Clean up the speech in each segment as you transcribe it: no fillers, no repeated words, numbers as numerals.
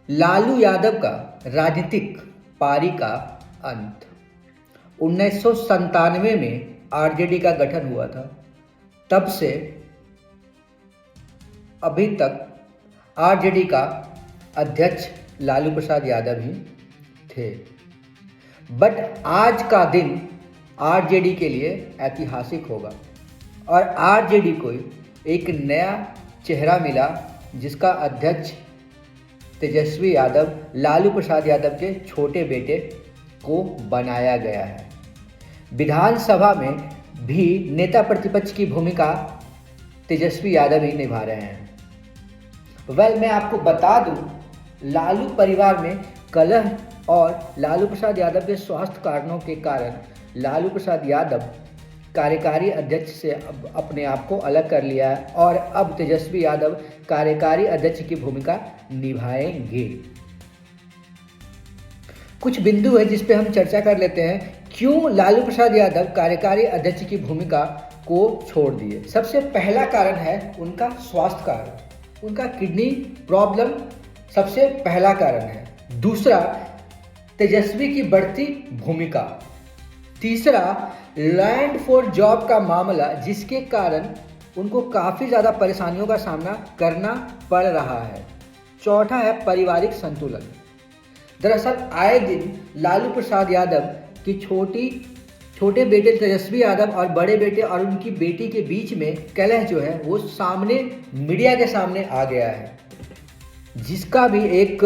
लालू यादव का राजनीतिक पारी का अंत। 1997 में आरजेडी का गठन हुआ था। तब से अभी तक आरजेडी का अध्यक्ष लालू प्रसाद यादव ही थे। बट आज का दिन आरजेडी के लिए ऐतिहासिक होगा और आरजेडी को एक नया चेहरा मिला, जिसका अध्यक्ष तेजस्वी यादव लालू प्रसाद यादव के छोटे बेटे को बनाया गया है। विधानसभा में भी नेता प्रतिपक्ष की भूमिका तेजस्वी यादव ही निभा रहे हैं। मैं आपको बता दूं, लालू परिवार में कलह और लालू प्रसाद यादव के स्वास्थ्य कारणों के कारण लालू प्रसाद यादव कार्यकारी अध्यक्ष से अब अपने आप को अलग कर लिया है और अब तेजस्वी यादव कार्यकारी अध्यक्ष की भूमिका निभाएंगे। कुछ बिंदु है जिस पे हम चर्चा कर लेते हैं, क्यों लालू प्रसाद यादव कार्यकारी अध्यक्ष की भूमिका को छोड़ दिए। सबसे पहला कारण है उनका स्वास्थ्य कारण, उनका किडनी प्रॉब्लम सबसे पहला कारण है। दूसरा, तेजस्वी की बढ़ती भूमिका। तीसरा, लैंड फॉर जॉब का मामला, जिसके कारण उनको काफ़ी ज़्यादा परेशानियों का सामना करना पड़ रहा है। चौथा है पारिवारिक संतुलन। दरअसल आए दिन लालू प्रसाद यादव की छोटे बेटे तेजस्वी यादव और बड़े बेटे और उनकी बेटी के बीच में कलह जो है वो सामने मीडिया के सामने आ गया है, जिसका भी एक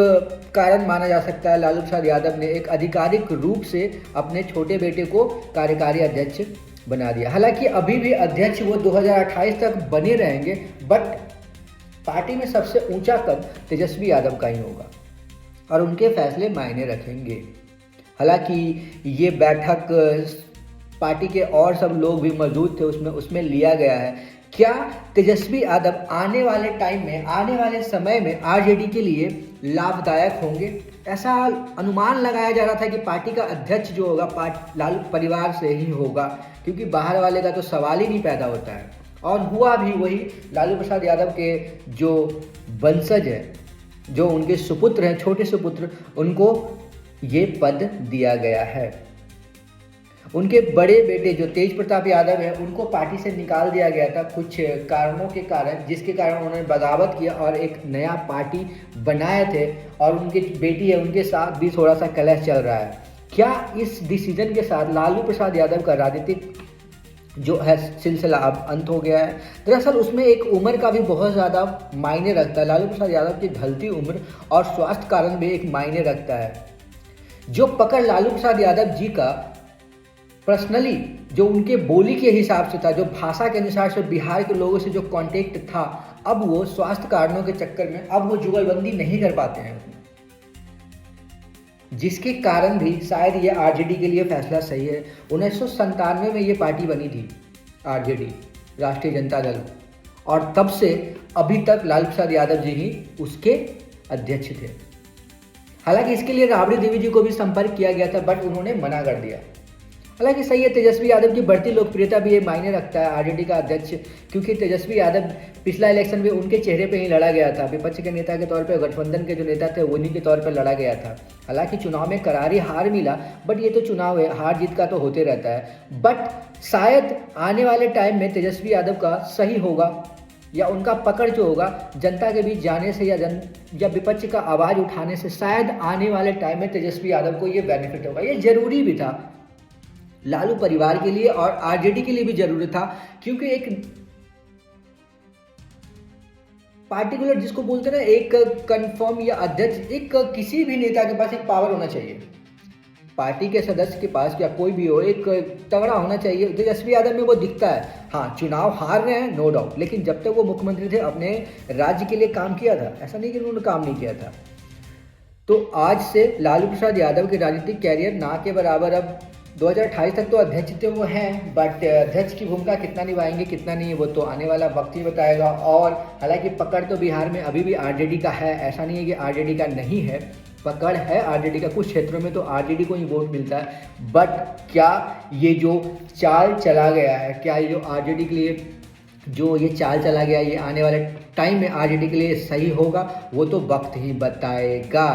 कारण माना जा सकता है लालू प्रसाद यादव ने एक आधिकारिक रूप से अपने छोटे बेटे को कार्यकारी अध्यक्ष बना दिया। हालांकि अभी भी अध्यक्ष वो 2028 तक बने रहेंगे, बट पार्टी में सबसे ऊंचा कद तेजस्वी यादव का ही होगा और उनके फैसले मायने रखेंगे। हालांकि ये बैठक पार्टी के और सब लोग भी मौजूद थे, उसमें लिया गया है। क्या तेजस्वी यादव आने वाले टाइम में, आने वाले समय में आरजेडी के लिए लाभदायक होंगे? ऐसा अनुमान लगाया जा रहा था कि पार्टी का अध्यक्ष जो होगा लालू परिवार से ही होगा, क्योंकि बाहर वाले का तो सवाल ही नहीं पैदा होता है। और हुआ भी वही, लालू प्रसाद यादव के जो वंशज है, जो उनके सुपुत्र हैं, छोटे सुपुत्र, उनको ये पद दिया गया है। उनके बड़े बेटे जो तेज प्रताप यादव है, उनको पार्टी से निकाल दिया गया था कुछ कारणों के कारण, जिसके कारण उन्होंने बगावत किया और एक नया पार्टी बनाए थे। और उनकी बेटी है, उनके साथ भी थोड़ा सा कलह चल रहा है। क्या इस डिसीजन के साथ लालू प्रसाद यादव का राजनीतिक जो है सिलसिला अब अंत हो गया है? दरअसल उसमें एक उम्र का भी बहुत ज़्यादा मायने रखता है। लालू प्रसाद यादव की ढलती उम्र और स्वास्थ्य कारण भी एक मायने रखता है। जो पकड़ लालू प्रसाद यादव जी का पर्सनली, जो उनके बोली के हिसाब से था, जो भाषा के अनुसार से बिहार के लोगों से जो कांटेक्ट था, अब वो स्वास्थ्य कारणों के चक्कर में अब वो जुगलबंदी नहीं कर पाते हैं, जिसके कारण भी शायद ये आरजेडी के लिए फैसला सही है। 1997 में ये पार्टी बनी थी आरजेडी, राष्ट्रीय जनता दल, और तब से अभी तक लालू प्रसाद यादव जी ही उसके अध्यक्ष थे। हालांकि इसके लिए राबड़ी देवी जी को भी संपर्क किया गया था, बट उन्होंने मना कर दिया। हालांकि सही है, तेजस्वी यादव की बढ़ती लोकप्रियता भी ये मायने रखता है आरजेडी का अध्यक्ष, क्योंकि तेजस्वी यादव पिछला इलेक्शन में उनके चेहरे पे ही लड़ा गया था। विपक्ष के नेता के तौर पे, गठबंधन के जो नेता थे उन्हीं के तौर पे लड़ा गया था। हालांकि चुनाव में करारी हार मिला, बट ये तो चुनाव है, हार जीत का तो होते रहता है। बट शायद आने वाले टाइम में तेजस्वी यादव का सही होगा, या उनका पकड़ जो होगा जनता के बीच जाने से या विपक्ष का आवाज़ उठाने से, शायद आने वाले टाइम में तेजस्वी यादव को ये बेनिफिट होगा। ये जरूरी भी था लालू परिवार के लिए और आरजेडी के लिए भी जरूरी था, क्योंकि एक पार्टिकुलर, जिसको बोलते हैं ना, एक कंफर्म या अध्यक्ष, एक किसी भी नेता के पास एक पावर होना चाहिए। पार्टी के सदस्य के पास या कोई भी हो, एक तगड़ा होना चाहिए। तेजस्वी यादव में वो दिखता है। हाँ, चुनाव हार रहे हैं, नो डाउट, लेकिन जब तक वो मुख्यमंत्री थे अपने राज्य के लिए काम किया था। ऐसा नहीं कि उन्होंने काम नहीं किया था। तो आज से लालू प्रसाद यादव के राजनीतिक कैरियर ना के बराबर। अब 2028 तक तो अध्यक्ष थे वो हैं, बट अध्यक्ष की भूमिका कितना निभाएंगे कितना नहीं, वो तो आने वाला वक्त ही बताएगा। और हालांकि पकड़ तो बिहार में अभी भी आरजेडी का है, ऐसा नहीं है कि आरजेडी का नहीं है, पकड़ है आरजेडी का। कुछ क्षेत्रों में तो आरजेडी को ही वोट मिलता है। बट क्या ये जो चाल चला गया है, क्या ये जो आरजेडी के लिए जो ये चाल चला गया ये आने वाले टाइम में आरजेडी के लिए सही होगा वो तो वक्त ही बताएगा।